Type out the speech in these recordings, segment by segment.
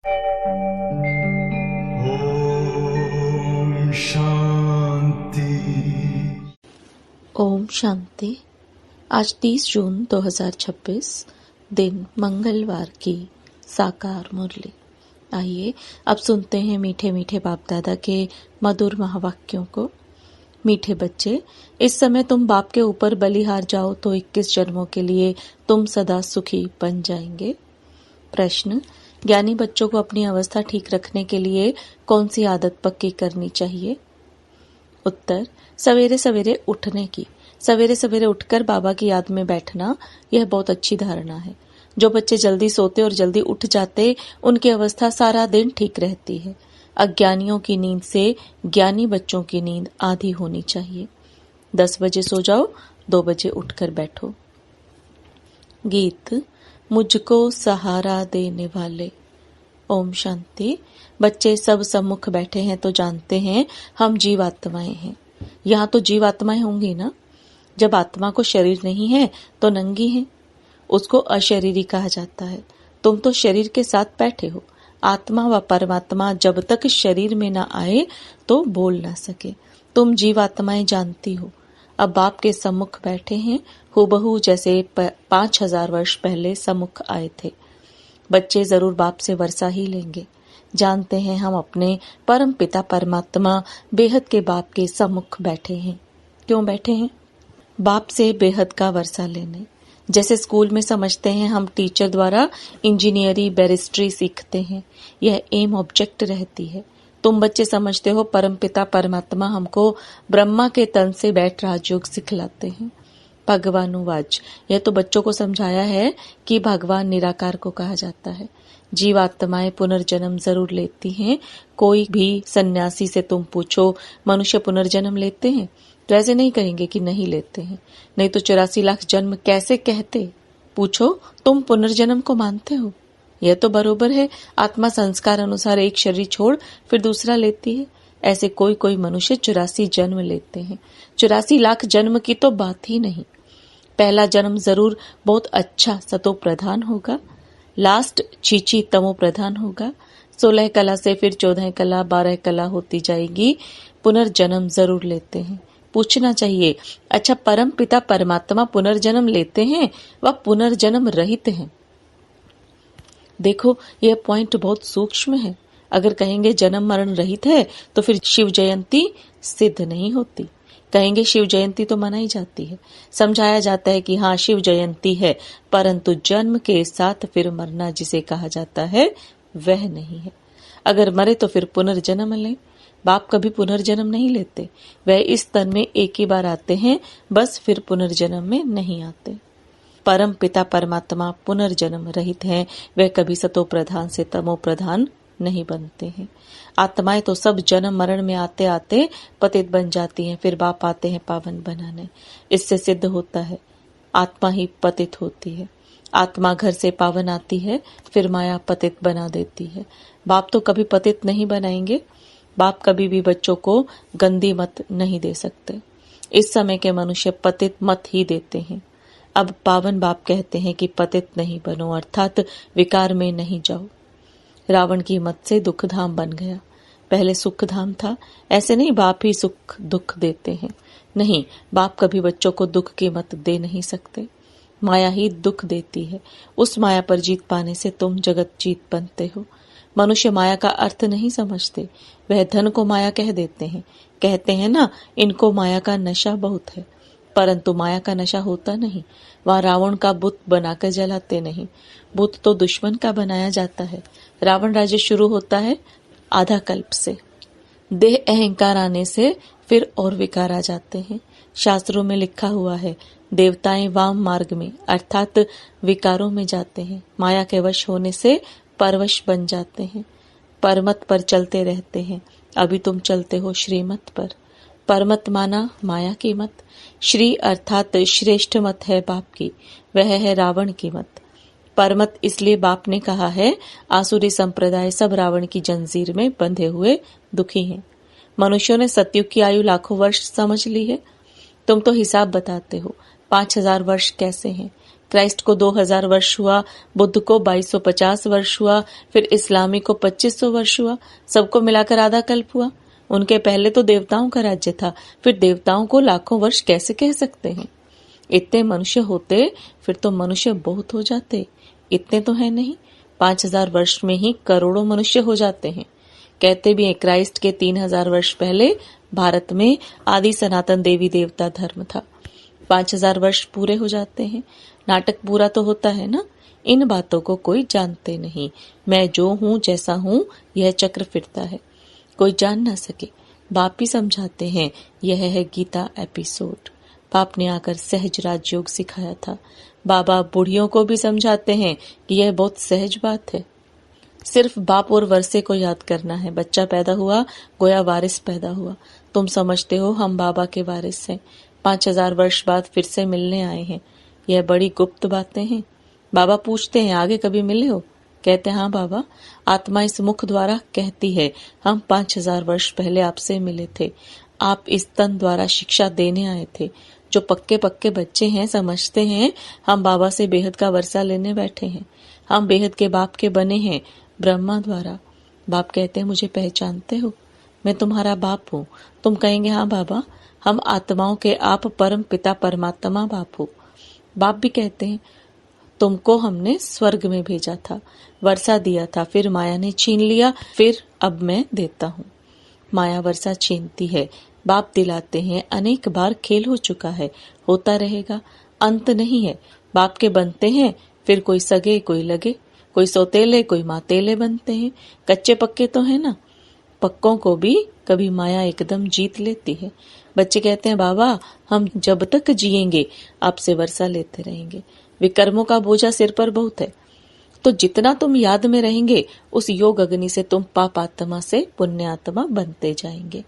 ओम शांति। ओम शांति। आज 30 जून 2026 दिन मंगलवार की साकार मुरली। आइए अब सुनते हैं मीठे मीठे बाप दादा के मधुर महावाक्यों को। मीठे बच्चे, इस समय तुम बाप के ऊपर बलिहार जाओ तो 21 जन्मों के लिए तुम सदा सुखी बन जाएंगे। प्रश्न, ज्ञानी बच्चों को अपनी अवस्था ठीक रखने के लिए कौन सी आदत पक्की करनी चाहिए? उत्तर, सवेरे सवेरे उठने की। सवेरे सवेरे उठकर बाबा की याद में बैठना, यह बहुत अच्छी धारणा है। जो बच्चे जल्दी सोते और जल्दी उठ जाते, उनकी अवस्था सारा दिन ठीक रहती है। अज्ञानियों की नींद से ज्ञानी बच्चों की नींद आधी होनी चाहिए। 10 बजे सो जाओ, 2 बजे उठकर बैठो। गीत, मुझको सहारा देने वाले। ओम शांति। बच्चे सब सम्मुख बैठे हैं तो जानते हैं हम जीवात्माएं हैं। यहाँ तो जीवात्माएं होंगी ना। जब आत्मा को शरीर नहीं है तो नंगी है, उसको अशरीरी कहा जाता है। तुम तो शरीर के साथ बैठे हो। आत्मा व परमात्मा जब तक शरीर में न आए तो बोल ना सके। तुम जीवात्माएं जानती हो। अब बाप के सम्मुख बैठे हैं, हूबहू जैसे 5000 वर्ष पहले सम्मुख आए थे। बच्चे जरूर बाप से वर्षा ही लेंगे। जानते हैं हम अपने परम पिता परमात्मा बेहद के बाप के सम्मुख बैठे हैं। क्यों बैठे हैं? बाप से बेहद का वर्षा लेने। जैसे स्कूल में समझते हैं हम टीचर द्वारा इंजीनियरिंग बैरिस्ट्री सीखते हैं, यह एम ऑब्जेक्ट रहती है। तुम बच्चे समझते हो परम पिता परमात्मा हमको ब्रह्मा के तन से बैठ राजयोग सिखलाते हैं। भगवानुवाच, यह तो बच्चों को समझाया है कि भगवान निराकार को कहा जाता है। जीवात्माएं पुनर्जन्म जरूर लेती हैं। कोई भी सन्यासी से तुम पूछो मनुष्य पुनर्जन्म लेते हैं तो ऐसे नहीं कहेंगे कि नहीं लेते हैं। नहीं तो 84 लाख जन्म कैसे कहते? पूछो, तुम पुनर्जन्म को मानते हो? यह तो बरोबर है, आत्मा संस्कार अनुसार एक शरीर छोड़ फिर दूसरा लेती है। ऐसे कोई कोई मनुष्य 84 जन्म लेते हैं। 84 लाख जन्म की तो बात ही नहीं। पहला जन्म जरूर बहुत अच्छा सतो प्रधान होगा, लास्ट चीची तमो प्रधान होगा। 16 कला से फिर 14 कला 12 कला होती जाएगी। पुनर्जन्म जरूर लेते हैं। पूछना चाहिए, अच्छा परम पिता परमात्मा पुनर्जन्म लेते हैं व पुनर्जन्म रहित हैं? देखो, यह पॉइंट बहुत सूक्ष्म है। अगर कहेंगे जन्म मरण रहित है तो फिर शिव जयंती सिद्ध नहीं होती। कहेंगे शिव जयंती तो मनाई जाती है, समझाया जाता है कि हाँ शिव जयंती है, परंतु जन्म के साथ फिर मरना जिसे कहा जाता है वह नहीं है। अगर मरे तो फिर पुनर्जन्म लें। बाप कभी पुनर्जन्म नहीं लेते। वह इस तन में एक ही बार आते हैं, बस फिर पुनर्जन्म में नहीं आते। परम पिता परमात्मा पुनर्जन्म रहित हैं। वह कभी सतो प्रधान से तमो प्रधान नहीं बनते हैं। आत्माएं तो सब जन्म मरण में आते आते पतित बन जाती हैं, फिर बाप आते हैं पावन बनाने। इससे सिद्ध होता है आत्मा ही पतित होती है। आत्मा घर से पावन आती है, फिर माया पतित बना देती है। बाप तो कभी पतित नहीं बनाएंगे। बाप कभी भी बच्चों को गंदी मत नहीं दे सकते। इस समय के मनुष्य पतित मत ही देते हैं। अब पावन बाप कहते हैं कि पतित नहीं बनो, अर्थात विकार में नहीं जाओ। रावण की मत से दुख धाम बन गया। पहले सुख धाम था। ऐसे नहीं बाप ही सुख दुख देते हैं। नहीं, बाप कभी बच्चों को दुख की मत दे नहीं सकते। माया ही दुख देती है। उस माया पर जीत पाने से तुम जगत जीत बनते हो। मनुष्य माया का अर्थ नहीं समझते। वह धन को माया कह देते हैं। कहते हैं ना, इनको माया का नशा बहुत है, परंतु माया का नशा होता नहीं। वहां रावण का बुत बनाकर जलाते नहीं। बुत तो दुश्मन का बनाया जाता है। रावण राज्य शुरू होता है आधा कल्प से। देह अहंकार आने से फिर और विकार आ जाते हैं। शास्त्रों में लिखा हुआ है, देवताएं वाम मार्ग में अर्थात विकारों में जाते हैं। माया के वश होने से परवश बन जाते हैं। परमत पर चलते रहते हैं। अभी तुम चलते हो श्रीमत पर। परमत माना माया की मत। श्री अर्थात श्रेष्ठ मत है बाप की, वह है रावण की मत। परमत इसलिए बाप ने कहा है, आसुरी संप्रदाय सब रावण की जंजीर में बंधे हुए दुखी हैं। मनुष्यों ने सतयुग की आयु लाखों वर्ष समझ ली है। तुम तो हिसाब बताते हो 5000 वर्ष कैसे हैं। क्राइस्ट को 2000 वर्ष हुआ, बुद्ध को 2250 वर्ष हुआ, फिर इस्लामी को 2500 वर्ष हुआ, सबको मिलाकर आधा कल्प हुआ। उनके पहले तो देवताओं का राज्य था, फिर देवताओं को लाखों वर्ष कैसे कह सकते हैं? इतने मनुष्य होते फिर तो मनुष्य बहुत हो जाते। इतने तो है नहीं, 5000 वर्ष में ही करोड़ों मनुष्य हो जाते हैं। कहते भी हैं क्राइस्ट के 3000 वर्ष पहले भारत में आदि सनातन देवी देवता धर्म था। 5000 वर्ष पूरे हो जाते हैं, नाटक पूरा तो होता है ना। इन बातों को कोई जानते नहीं। मैं जो हूँ जैसा हूँ, यह चक्र फिरता है, कोई जान ना सके। बाप ही समझाते हैं। यह है गीता एपिसोड। बाप ने आकर सहज राजयोग सिखाया था। बाबा बूढ़ियों को भी समझाते हैं कि यह बहुत सहज बात है। सिर्फ बाप और वर्षे को याद करना है। बच्चा पैदा हुआ, गोया वारिस पैदा हुआ। तुम समझते हो हम बाबा के वारिस हैं। 5000 वर्ष बाद फिर से मिलने आए हैं। यह बड़ी गुप्त बातें हैं। बाबा पूछते हैं आगे कभी मिले हो? कहते हैं हाँ बाबा, आत्मा इस मुख द्वारा कहती है हम 5000 वर्ष पहले आपसे मिले थे। आप इस तन द्वारा शिक्षा देने आए थे। जो पक्के पक्के बच्चे हैं समझते हैं हम बाबा से बेहद का वर्षा लेने बैठे हैं। हम बेहद के बाप के बने हैं ब्रह्मा द्वारा। बाप कहते हैं मुझे पहचानते हो? मैं तुम्हारा बाप हूँ। तुम कहेंगे हाँ बाबा, हम आत्माओं के आप परम पिता परमात्मा बाप हो। बाप भी कहते हैं तुमको हमने स्वर्ग में भेजा था, वर्षा दिया था, फिर माया ने छीन लिया, फिर अब मैं देता हूँ। माया वर्षा छीनती है, बाप दिलाते हैं। अनेक बार खेल हो चुका है, होता रहेगा, अंत नहीं है। बाप के बनते हैं, फिर कोई सगे कोई लगे, कोई सौतेले कोई मातेले बनते हैं। कच्चे पक्के तो है ना। पक्कों को भी कभी माया एकदम जीत लेती है। बच्चे कहते हैं बाबा हम जब तक जिएंगे आपसे वर्षा लेते रहेंगे। विकर्मों का बोझा सिर पर बहुत है, तो जितना तुम याद में रहेंगे उस योग अग्नि से तुम पाप आत्मा से पुण्य आत्मा बनते जाएंगे।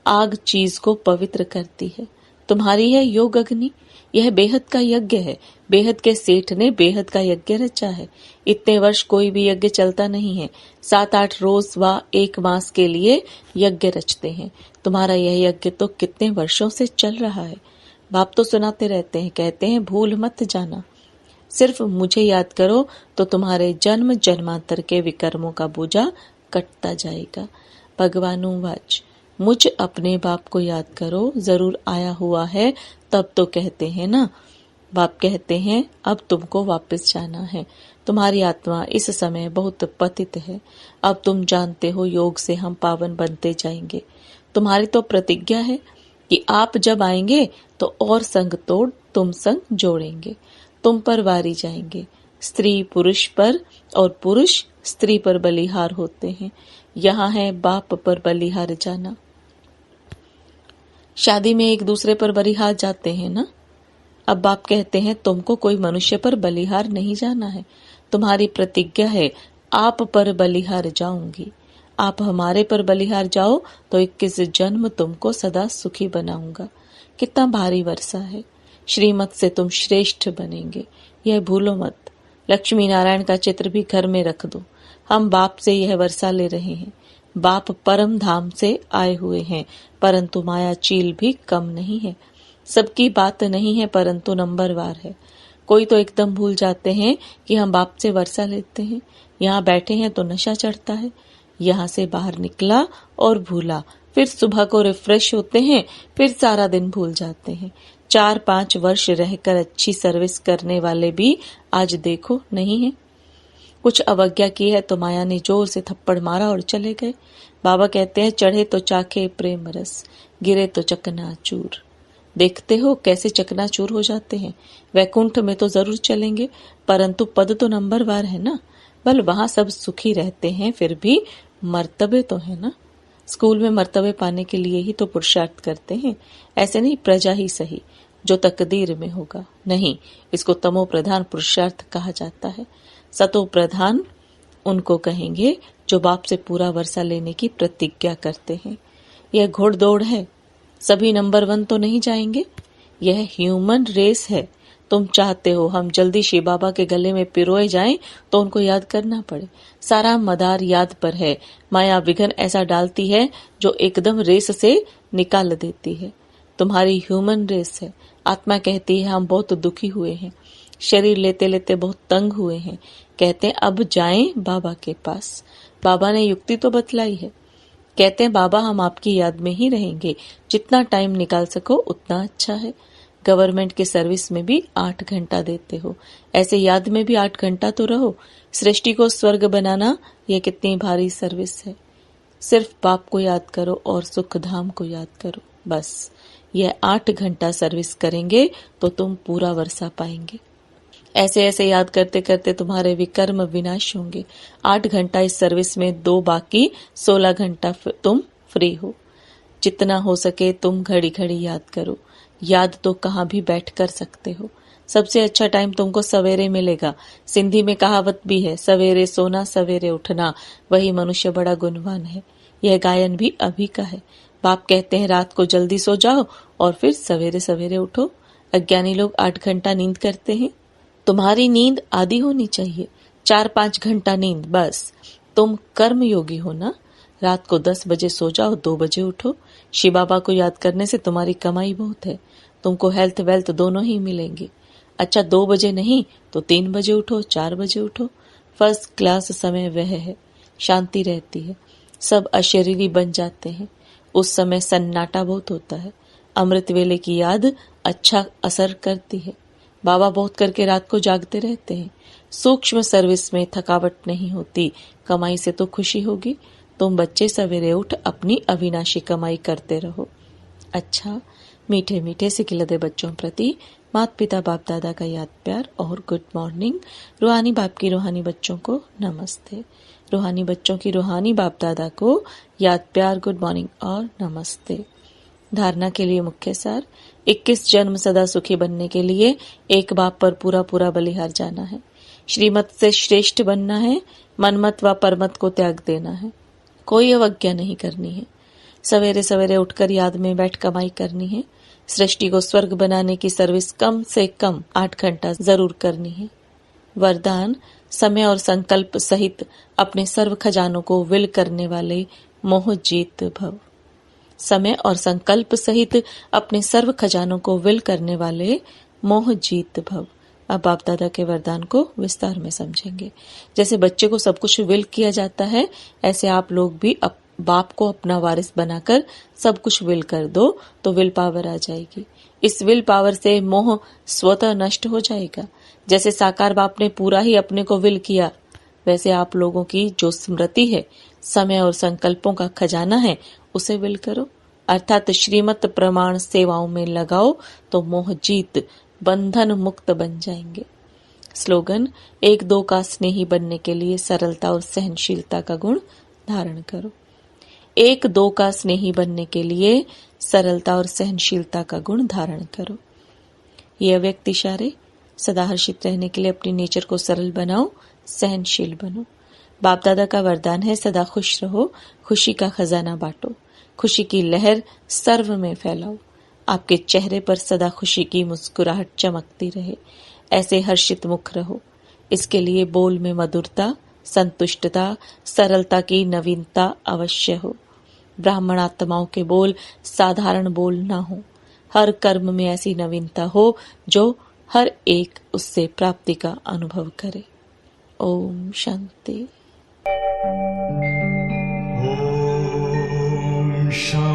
आग चीज को पवित्र करती है। तुम्हारी है योग अग्नि। यह बेहद का यज्ञ है। बेहद के सेठ ने बेहद का यज्ञ रचा है। इतने वर्ष कोई भी यज्ञ चलता नहीं है। 7-8 रोज व 1 मास के लिए यज्ञ रचते हैं। तुम्हारा यह यज्ञ तो कितने वर्षों से चल रहा है। बाप तो सुनाते रहते हैं, कहते हैं भूल मत जाना, सिर्फ मुझे याद करो तो तुम्हारे जन्म जन्मांतर के विकर्मों का बोझा कटता जाएगा। भगवानु वाच, मुझ अपने बाप को याद करो, जरूर आया हुआ है तब तो कहते हैं ना। बाप कहते हैं अब तुमको वापस जाना है। तुम्हारी आत्मा इस समय बहुत पतित है। अब तुम जानते हो योग से हम पावन बनते जाएंगे। तुम्हारी तो प्रतिज्ञा है कि आप जब आएंगे तो और संग तोड़ तुम संग जोड़ेंगे। तुम पर वारी जाएंगे। स्त्री पुरुष पर और पुरुष स्त्री पर बलिहार होते हैं। यहाँ है बाप पर बलिहार जाना। शादी में एक दूसरे पर बलिहार जाते हैं ना। अब बाप कहते हैं तुमको कोई मनुष्य पर बलिहार नहीं जाना है। तुम्हारी प्रतिज्ञा है आप पर बलिहार जाऊंगी। आप हमारे पर बलिहार जाओ तो 21 जन्म तुमको सदा सुखी बनाऊंगा। कितना भारी वर्षा है। श्रीमत से तुम श्रेष्ठ बनेंगे, यह भूलो मत। लक्ष्मी नारायण का चित्र भी घर में रख दो। हम बाप से यह वर्षा ले रहे हैं। बाप परम धाम से आए हुए हैं, परंतु माया चील भी कम नहीं है। सबकी बात नहीं है, परंतु नंबरवार है। कोई तो एकदम भूल जाते हैं कि हम बाप से वर्षा लेते हैं। यहाँ बैठे हैं तो नशा चढ़ता है। यहाँ से बाहर निकला और भूला, फिर सुबह को रिफ्रेश होते हैं, फिर सारा दिन भूल जाते हैं। 4-5 वर्ष रहकर अच्छी सर्विस करने वाले भी आज देखो नहीं है। कुछ अवज्ञा की है तो माया ने जोर से थप्पड़ मारा और चले गए। बाबा कहते हैं चढ़े तो चाखे प्रेम रस, गिरे तो चकनाचूर। देखते हो कैसे चकनाचूर हो जाते हैं। वैकुंठ में तो जरूर चलेंगे, परंतु पद तो नंबरवार है ना। बल वहां सब सुखी रहते हैं, फिर भी मर्तबे तो है ना। स्कूल में मर्तबे पाने के लिए ही तो पुरुषार्थ करते हैं। ऐसे नहीं प्रजा ही सही, जो तकदीर में होगा। नहीं, इसको तमो प्रधान पुरुषार्थ कहा जाता है। सतो प्रधान उनको कहेंगे जो बाप से पूरा वर्षा लेने की प्रतिज्ञा करते हैं। यह घोड़दौड़ है, सभी नंबर 1 तो नहीं जाएंगे। यह ह्यूमन रेस है। तुम चाहते हो हम जल्दी शिव बाबा के गले में पिरोए जाएं तो उनको याद करना पड़े। सारा मदार याद पर है। माया विघन ऐसा डालती है जो एकदम रेस से निकाल देती है। तुम्हारी ह्यूमन रेस है। आत्मा कहती है हम बहुत दुखी हुए हैं, शरीर लेते लेते बहुत तंग हुए हैं, कहते हैं अब जाएं बाबा के पास। बाबा ने युक्ति तो बतलाई है, कहते हैं बाबा हम आपकी याद में ही रहेंगे, जितना टाइम निकाल सको उतना अच्छा है। गवर्नमेंट के सर्विस में भी 8 घंटा देते हो, ऐसे याद में भी 8 घंटा तो रहो। सृष्टि को स्वर्ग बनाना यह कितनी भारी सर्विस है। सिर्फ बाप को याद करो और सुख धाम को याद करो, बस यह 8 घंटा सर्विस करेंगे तो तुम पूरा वर्षा पाएंगे। ऐसे ऐसे याद करते करते तुम्हारे विकर्म विनाश होंगे। 8 घंटा इस सर्विस में दो, बाकी 16 घंटा तुम फ्री हो। जितना हो सके तुम घड़ी घड़ी याद करो। याद तो कहाँ भी बैठ कर सकते हो। सबसे अच्छा टाइम तुमको सवेरे मिलेगा। सिंधी में कहावत भी है, सवेरे सोना सवेरे उठना, वही मनुष्य बड़ा गुणवान है। यह गायन भी अभी का है। बाप कहते हैं रात को जल्दी सो जाओ और फिर सवेरे सवेरे उठो। अज्ञानी लोग 8 घंटा नींद करते हैं। तुम्हारी नींद आधी होनी चाहिए, 4-5 घंटा नींद बस। तुम कर्म योगी हो ना। रात को 10 बजे सो जाओ, 2 बजे उठो। शिव बाबा को याद करने से तुम्हारी कमाई बहुत है। तुमको हेल्थ वेल्थ दोनों ही मिलेंगे। अच्छा 2 बजे नहीं तो 3 बजे उठो, 4 बजे उठो। फर्स्ट क्लास समय वह है, शांति रहती है, सब अशरीरी बन जाते हैं। उस समय सन्नाटा बहुत होता है। अमृत वेले की याद अच्छा असर करती है। बाबा बहुत करके रात को जागते रहते हैं। सूक्ष्म सर्विस में थकावट नहीं होती, कमाई से तो खुशी होगी। तुम बच्चे सवेरे उठ अपनी अविनाशी कमाई करते रहो। अच्छा, मीठे मीठे सिखिलते बच्चों प्रति माता पिता बाप दादा का याद प्यार और गुड मॉर्निंग। रूहानी बाप की रूहानी बच्चों को नमस्ते। रूहानी बच्चों की रूहानी बाप दादा को याद प्यार, गुड मॉर्निंग और नमस्ते। धारणा के लिए मुख्य सार, 21 जन्म सदा सुखी बनने के लिए एक बाप पर पूरा पूरा बलिहार जाना है। श्रीमत से श्रेष्ठ बनना है, मनमत व परमत को त्याग देना है। कोई अवज्ञा नहीं करनी है। सवेरे सवेरे उठकर याद में बैठ कमाई करनी है। सृष्टि को स्वर्ग बनाने की सर्विस कम से कम 8 घंटा जरूर करनी है। वरदान, समय और संकल्प सहित अपने सर्व खजानों को विल करने वाले मोह जीत भव। समय और संकल्प सहित अपने सर्व खजानों को विल करने वाले मोह जीत भव। अब बाप दादा के वरदान को विस्तार में समझेंगे। जैसे बच्चे को सब कुछ विल किया जाता है, ऐसे आप लोग भी बाप को अपना वारिस बनाकर सब कुछ विल कर दो तो विल पावर आ जाएगी। इस विल पावर से मोह स्वतः नष्ट हो जाएगा। जैसे साकार बाप ने पूरा ही अपने को विल किया, वैसे आप लोगों की जो स्मृति है, समय और संकल्पों का खजाना है, उसे विल करो, अर्थात श्रीमत प्रमाण सेवाओं में लगाओ तो मोह जीत बंधन मुक्त बन जाएंगे। स्लोगन, 1-2 का स्नेही बनने के लिए सरलता और सहनशीलता का गुण धारण करो। 1-2 का स्नेही बनने के लिए सरलता और सहनशीलता का गुण धारण करो। ये अव्यक्त इशारे, सदा हर्षित रहने के लिए अपनी नेचर को सरल बनाओ, सहनशील बनो। बाप दादा का वरदान है सदा खुश रहो, खुशी का खजाना बांटो, खुशी की लहर सर्व में फैलाओ। आपके चेहरे पर सदा खुशी की मुस्कुराहट चमकती रहे, ऐसे हर्षित मुख रहो। इसके लिए बोल में मधुरता, संतुष्टता, सरलता की नवीनता अवश्य हो। ब्राह्मण आत्माओं के बोल साधारण बोल ना हो। हर कर्म में ऐसी नवीनता हो जो हर एक उससे प्राप्ति का अनुभव करे। ओम शांति। Om Shanti.